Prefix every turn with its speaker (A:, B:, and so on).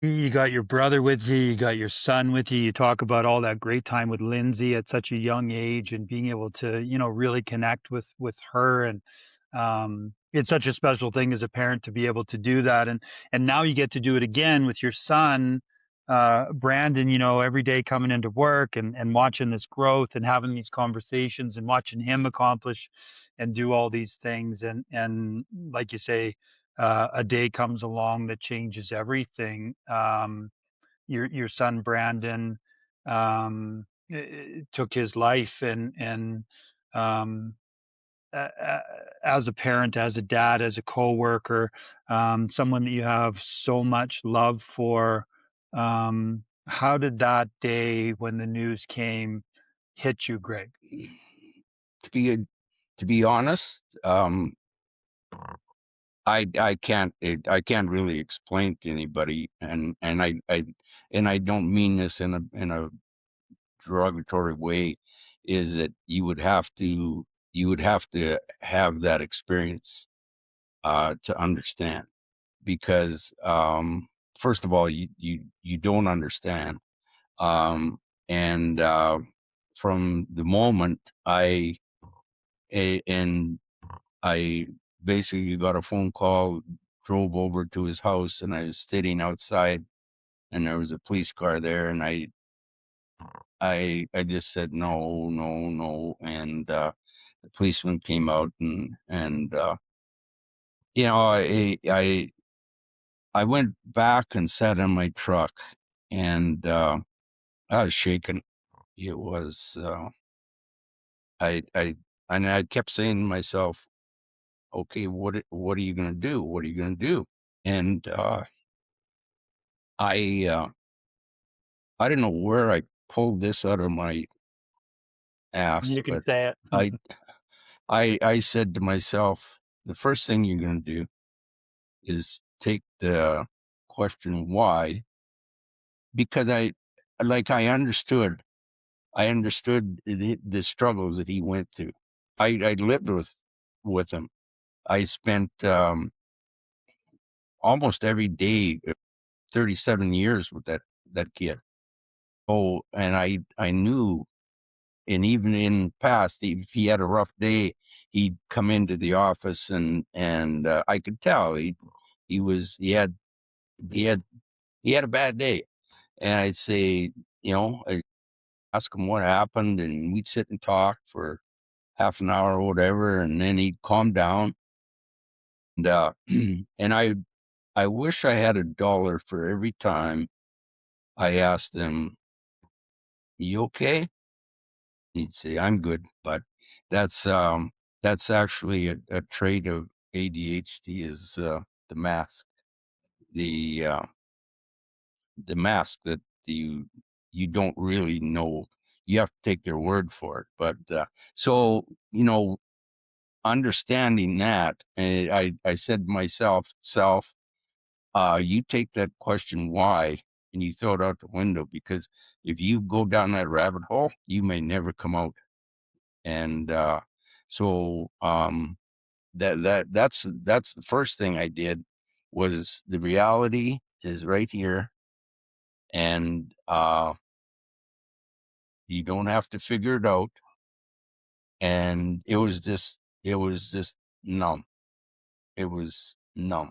A: You got your brother with you got your son with you. You talk about all that great time with Lindsay at such a young age and being able to, really connect with her, and it's such a special thing as a parent to be able to do that, and now you get to do it again with your son, Brandon, every day coming into work and watching this growth and having these conversations and watching him accomplish and do all these things, and like you say, a day comes along that changes everything. Your son Brandon took his life, and um, as a parent, as a dad, as a coworker, someone that you have so much love for. How did that day when the news came hit you, Greg?
B: To be to be honest, I can't really explain to anybody, and I don't mean this in a derogatory way, is that you would have to have that experience to understand, because first of all, you don't understand, um, and from the moment and I basically got a phone call, drove over to his house, and I was sitting outside, and there was a police car there, and I just said, "No, no, no," and, the policeman came out, and you know, I went back and sat in my truck, and, I was shaking. It was, I and I kept saying to myself, "Okay, what are you gonna do? What are you gonna do?" And, I, uh I don't know where I pulled this out of my ass,
A: You can
B: but
A: say it.
B: I I said to myself, "The first thing you're gonna do is take the question why," because I understood the struggles that he went through. I lived with him. I spent, almost every day, 37 years with that kid. Oh, and I knew. And even in the past, if he had a rough day, he'd come into the office, and I could tell he was he had he had a bad day. And I'd say, I'd ask him what happened, and we'd sit and talk for half an hour or whatever, and then he'd calm down. And and I wish I had $1 for every time I asked him, "You okay?" He'd say, "I'm good." But that's, that's actually a trait of ADHD, is, the mask. The, the mask that you don't really know. You have to take their word for it. But, so, understanding that, I said to myself, you take that question why, and you throw it out the window, because if you go down that rabbit hole, you may never come out." And, so, that's the first thing I did, was the reality is right here, and, you don't have to figure it out, and it was just numb. It was numb.